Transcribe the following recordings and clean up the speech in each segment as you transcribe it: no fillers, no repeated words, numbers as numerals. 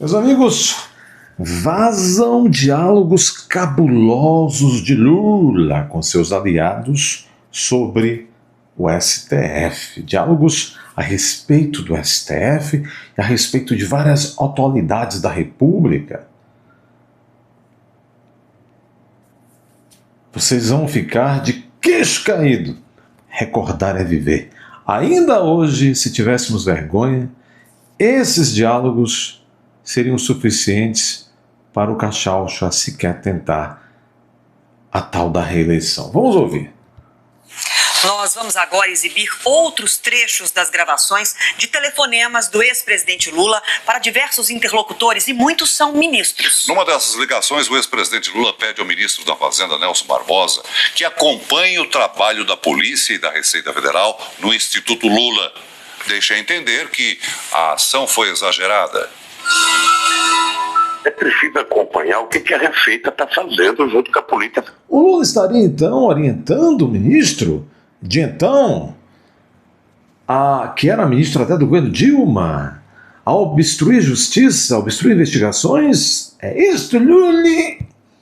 Meus amigos, vazam diálogos cabulosos de Lula com seus aliados sobre o STF. Diálogos a respeito do STF e a respeito de várias autoridades da República. Vocês vão ficar de queixo caído. Recordar é viver. Ainda hoje, se tivéssemos vergonha, esses diálogos seriam suficientes para o Cachaucho a sequer tentar a tal da reeleição. Vamos ouvir. Nós vamos agora exibir outros trechos das gravações de telefonemas do ex-presidente Lula para diversos interlocutores, e muitos são ministros. Numa dessas ligações, o ex-presidente Lula pede ao ministro da Fazenda, Nelson Barbosa, que acompanhe o trabalho da Polícia e da Receita Federal no Instituto Lula. Deixa entender que a ação foi exagerada. É preciso acompanhar o que a Receita está fazendo junto com a polícia. O Lula estaria então orientando o ministro de então, que era ministro até do governo Dilma, a obstruir justiça, a obstruir investigações? É isso, Lula?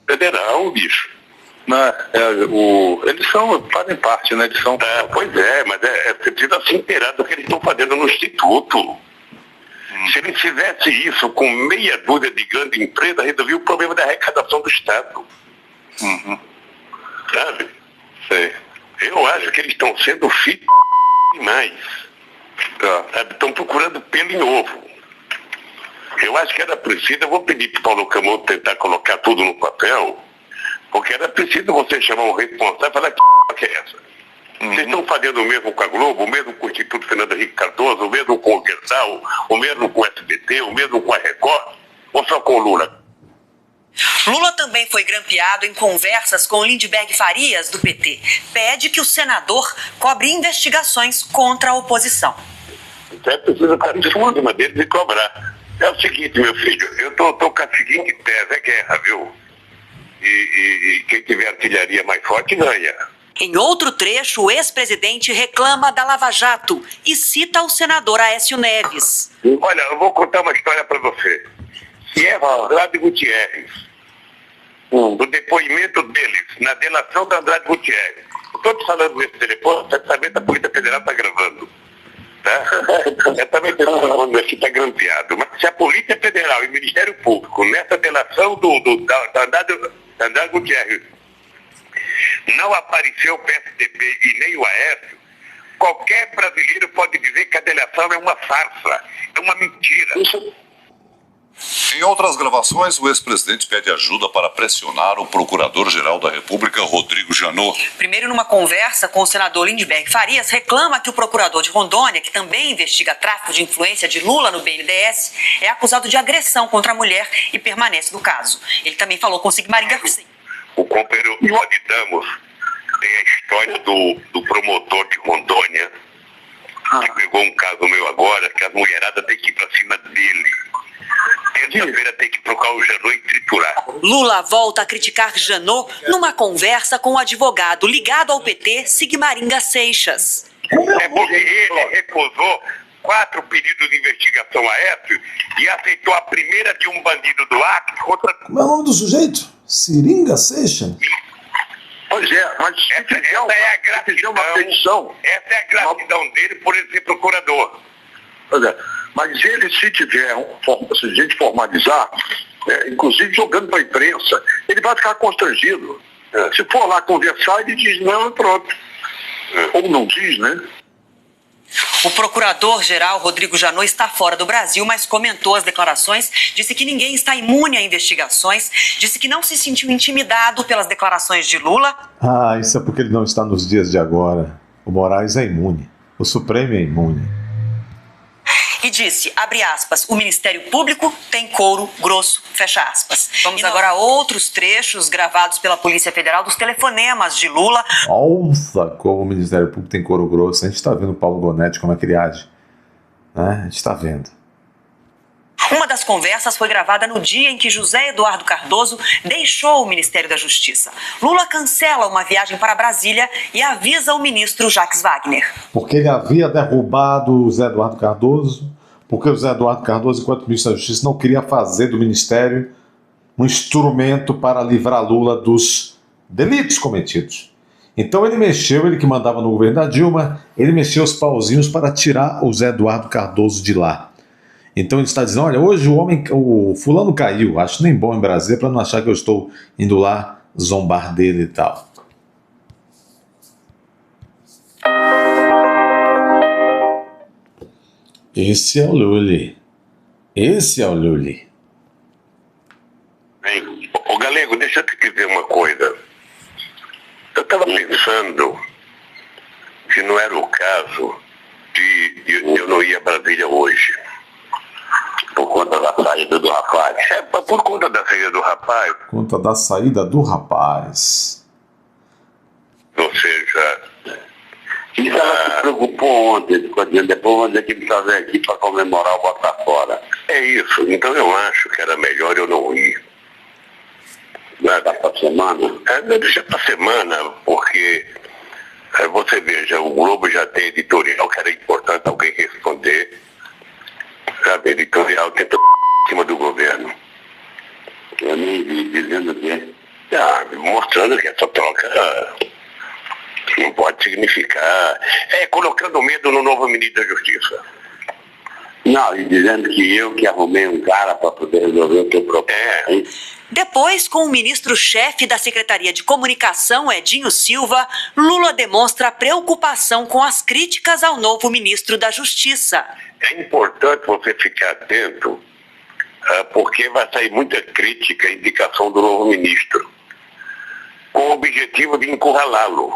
Federal, bicho. Eles fazem parte, né? Eles são... Pois é, mas você precisa se inteirar do que eles estão fazendo no Instituto. Se eles fizessem isso com meia dúzia de grandes empresas, resolvia o problema da arrecadação do Estado. Sabe? Sei. Eu acho que eles estão sendo filhos demais. Estão procurando pelo em ovo. Eu acho que era preciso, eu vou pedir para o Paulo Camoto tentar colocar tudo no papel, porque era preciso você chamar um responsável e falar que é essa. Vocês estão fazendo o mesmo com a Globo, o mesmo com o Instituto Fernando Henrique Cardoso, o mesmo com o Versal, o mesmo com o SBT, o mesmo com a Record, ou só com o Lula? Lula também foi grampeado em conversas com Lindbergh Farias, do PT. Pede que o senador cobre investigações contra a oposição. Então é preciso estar em cima deles e cobrar. É o seguinte, meu filho, eu tô com a seguinte tese, é guerra, viu? E quem tiver artilharia mais forte ganha. Em outro trecho, o ex-presidente reclama da Lava Jato e cita o senador Aécio Neves. Olha, eu vou contar uma história para você. Se é Andrade Gutierrez, do depoimento deles, na delação da Andrade Gutierrez, estou te falando nesse telefone, certamente a Polícia Federal está gravando. Tá? Certamente aqui está grampeado. Mas se a Polícia Federal e o Ministério Público, nessa delação da Andrade Gutierrez, não apareceu o PSDB e nem o Aécio, qualquer brasileiro pode dizer que a delação é uma farsa, é uma mentira. Em outras gravações, o ex-presidente pede ajuda para pressionar o procurador-geral da República, Rodrigo Janot. Primeiro, numa conversa com o senador Lindbergh Farias, reclama que o procurador de Rondônia, que também investiga tráfico de influência de Lula no BNDES, é acusado de agressão contra a mulher e permanece no caso. Ele também falou com Sigmaringa. O companheiro Damos tem a história do promotor de Rondônia, que pegou um caso meu agora, que as mulheradas têm que ir pra cima dele. Terça-feira tem que procurar o Janot e triturar. Lula volta a criticar Janot numa conversa com o advogado ligado ao PT, Sigmaringa Seixas. É porque ele recusou 4 pedidos de investigação a Aécio e aceitou a primeira de um bandido do Acre contra... Como é o nome do sujeito? Seringa Seixas? Pois é, mas essa é a gratidão. Essa é a gratidão dele por ele ser procurador. Pois é, mas ele, se a gente formalizar, inclusive jogando para a imprensa, ele vai ficar constrangido. Se for lá conversar, ele diz não e pronto. Ou não diz, né? O procurador-geral Rodrigo Janot está fora do Brasil, mas comentou as declarações, disse que ninguém está imune a investigações, disse que não se sentiu intimidado pelas declarações de Lula. Isso é porque ele não está nos dias de agora. O Moraes é imune. O Supremo é imune. E disse, abre aspas, o Ministério Público tem couro grosso, fecha aspas. Vamos agora a outros trechos gravados pela Polícia Federal dos telefonemas de Lula. Nossa, como o Ministério Público tem couro grosso. A gente está vendo o Paulo Gonetti como é que ele age. A gente está vendo. Uma das conversas foi gravada no dia em que José Eduardo Cardoso deixou o Ministério da Justiça. Lula cancela uma viagem para Brasília e avisa o ministro Jacques Wagner. Porque ele havia derrubado o José Eduardo Cardoso, porque o José Eduardo Cardoso, enquanto ministro da Justiça, não queria fazer do Ministério um instrumento para livrar Lula dos delitos cometidos. Então ele que mandava no governo da Dilma, ele mexeu os pauzinhos para tirar o José Eduardo Cardoso de lá. Então ele está dizendo, olha, hoje o fulano caiu, acho nem bom em Brasília para não achar que eu estou indo lá zombar dele e tal. Esse é o Lully. Esse é o Lully. Bem, ô Galego, deixa eu te dizer uma coisa. Eu estava pensando que não era o caso de eu não ir a Brasília hoje. Por conta da saída do rapaz. É, por conta da saída do rapaz. Por conta da saída do rapaz. Ou seja... Isso ela se preocupou ontem, depois vão dizer que ele está aqui para comemorar o botar fora. É isso, então eu acho que era melhor eu não ir. Vai dar para semana? Deixa para semana, porque você veja, o Globo já tem editorial que era importante alguém responder. Sabe, editorial tenta em cima do governo. Eu nem vi, dizendo que... mostrando que essa troca não pode significar... colocando medo no novo ministro da Justiça. Não, e dizendo que eu que arrumei um cara para poder resolver o teu problema. Depois, com o ministro-chefe da Secretaria de Comunicação, Edinho Silva, Lula demonstra preocupação com as críticas ao novo ministro da Justiça. É importante você ficar atento, porque vai sair muita crítica à indicação do novo ministro, com o objetivo de encurralá-lo.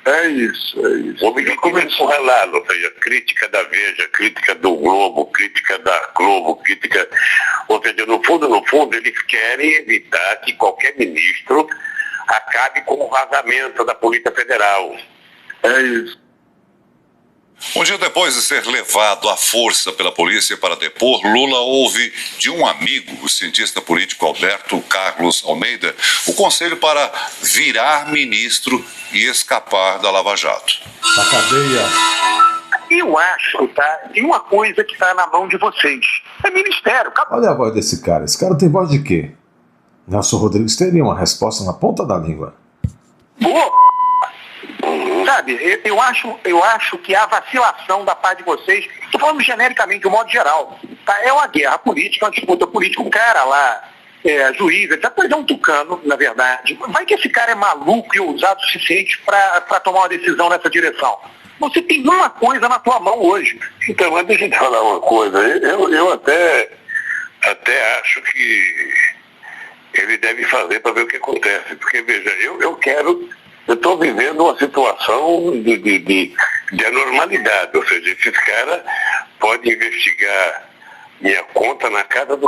É isso. O objetivo é encurralá-lo, ou seja, crítica da Veja, crítica do Globo, crítica da Globo, crítica... Ou seja, no fundo, eles querem evitar que qualquer ministro acabe com o vazamento da Polícia Federal. É isso. Um dia depois de ser levado à força pela polícia para depor, Lula ouve de um amigo, o cientista político Alberto Carlos Almeida, o conselho para virar ministro e escapar da Lava Jato. Da cadeia. Eu acho, de uma coisa que está na mão de vocês. É ministério. Olha a voz desse cara. Esse cara tem voz de quê? Nelson Rodrigues teria uma resposta na ponta da língua. Boa! Sabe, eu acho que a vacilação da parte de vocês, estou falando genericamente, de um modo geral, tá? É uma guerra política, uma disputa política, um cara lá, juiz, etc. Pois é um tucano, na verdade. Vai que esse cara é maluco e ousado o suficiente para tomar uma decisão nessa direção. Você tem uma coisa na tua mão hoje. Então, mas deixa eu te falar uma coisa. Eu até acho que ele deve fazer para ver o que acontece. Porque, veja, eu estou vivendo uma situação de anormalidade. Ou seja, esses caras podem investigar minha conta na casa do...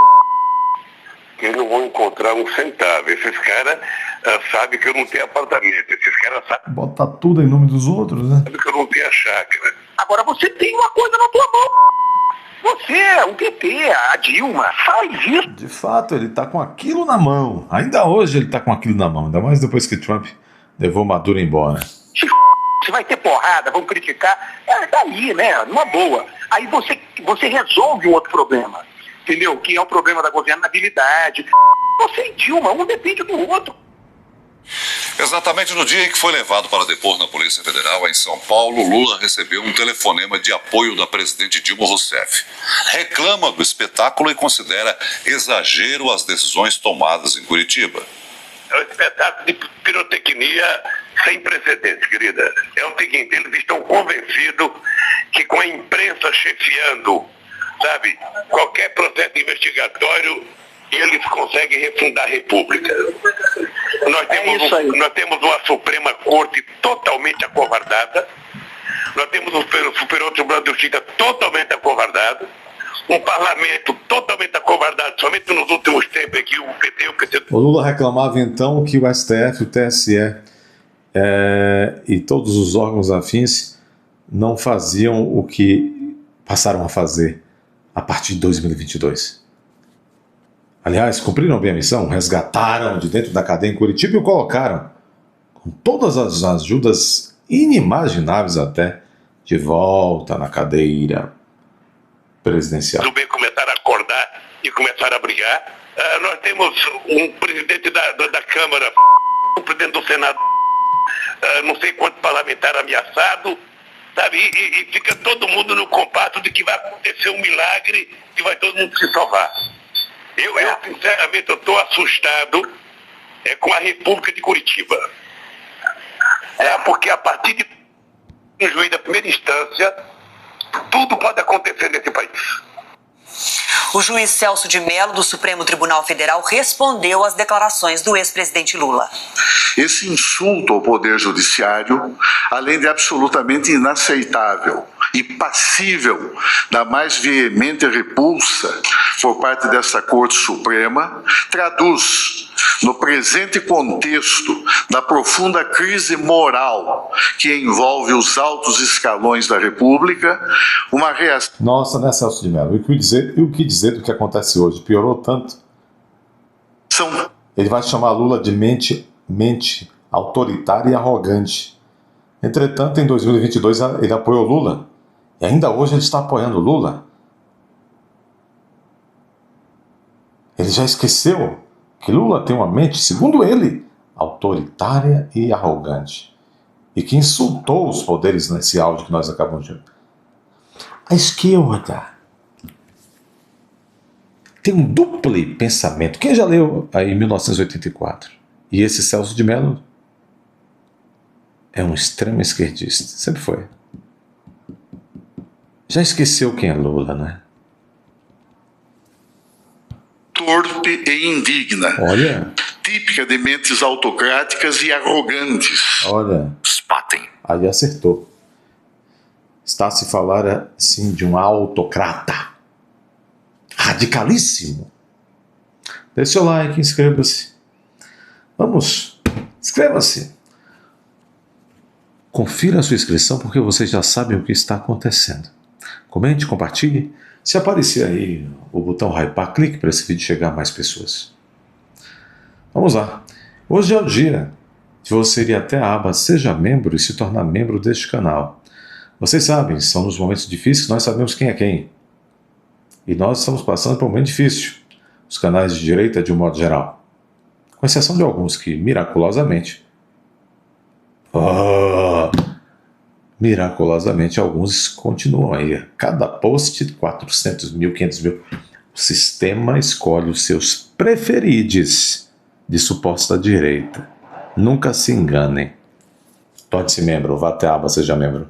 que eles não vão encontrar um centavo. Esses caras sabem que eu não tenho apartamento. Esses caras sabem... Botar tudo em nome dos outros, né? Sabem que eu não tenho a chácara. Agora você tem uma coisa na tua mão. Você, o PT, a Dilma, faz isso. De fato, ele está com aquilo na mão. Ainda hoje ele está com aquilo na mão. Ainda mais depois que Trump levou Maduro embora. Você vai ter porrada, vão criticar. Daí, né? Numa boa. Aí você resolve um outro problema. Entendeu? Que é o problema da governabilidade. Você e Dilma, um depende do outro. Exatamente no dia em que foi levado para depor na Polícia Federal, em São Paulo, Lula recebeu um telefonema de apoio da presidente Dilma Rousseff. Reclama do espetáculo e considera exagero as decisões tomadas em Curitiba. É um espetáculo de pirotecnia sem precedentes, querida. É o seguinte, eles estão convencidos que com a imprensa chefiando, sabe, qualquer processo investigatório, eles conseguem refundar a República. Nós temos uma Suprema Corte totalmente acovardada, nós temos o Superior Tribunal de Justiça totalmente acovardado, um parlamento totalmente acovardado, somente nos últimos tempos aqui o PT... O Lula reclamava então que o STF, o TSE e todos os órgãos afins não faziam o que passaram a fazer a partir de 2022. Aliás, cumpriram bem a missão, resgataram de dentro da cadeia em Curitiba e o colocaram, com todas as ajudas inimagináveis até, de volta na cadeira. presidencial. Do bem começaram a acordar e começaram a brigar. Nós temos um presidente da Câmara, um presidente do Senado, não sei quantos parlamentares ameaçados, sabe? E fica todo mundo no compasso de que vai acontecer um milagre e vai todo mundo se salvar. Eu sinceramente, estou assustado com a República de Curitiba. Porque a partir de um juiz da primeira instância, tudo pode acontecer nesse país. O juiz Celso de Mello, do Supremo Tribunal Federal, respondeu às declarações do ex-presidente Lula. Esse insulto ao Poder Judiciário, além de absolutamente inaceitável e passível da mais veemente repulsa por parte desta Corte Suprema, traduz, no presente contexto da profunda crise moral que envolve os altos escalões da República, uma reação... Nossa, né, Celso de Mello? E o que dizer do que acontece hoje? Piorou tanto. Ele vai chamar Lula de mente autoritária e arrogante. Entretanto, em 2022, ele apoiou Lula. E ainda hoje ele está apoiando Lula. Ele já esqueceu que Lula tem uma mente, segundo ele, autoritária e arrogante. E que insultou os poderes nesse áudio que nós acabamos de ver. A esquerda tem um duplo pensamento. Quem já leu aí 1984? E esse Celso de Mello é um extremo esquerdista. Sempre foi. Já esqueceu quem é Lula, né? Torpe e indigna. Olha. Típica de mentes autocráticas e arrogantes. Olha. Spaten. Aí acertou. Está a se falar assim de um autocrata. Radicalíssimo. Deixe seu like, inscreva-se. Vamos, inscreva-se. Confira a sua inscrição porque vocês já sabem o que está acontecendo. Comente, compartilhe. Se aparecer aí o botão hypar, clique para esse vídeo chegar a mais pessoas. Vamos lá. Hoje é o dia de você ir até a aba Seja Membro e se tornar membro deste canal. Vocês sabem, são nos momentos difíceis que nós sabemos quem é quem. E nós estamos passando por um momento difícil. Os canais de direita, de um modo geral. Com exceção de alguns que, miraculosamente, alguns continuam aí. Cada post, 400 mil, 500 mil. O sistema escolhe os seus preferidos de suposta direita. Nunca se enganem. Torne-se membro, vá até a aba Seja Membro.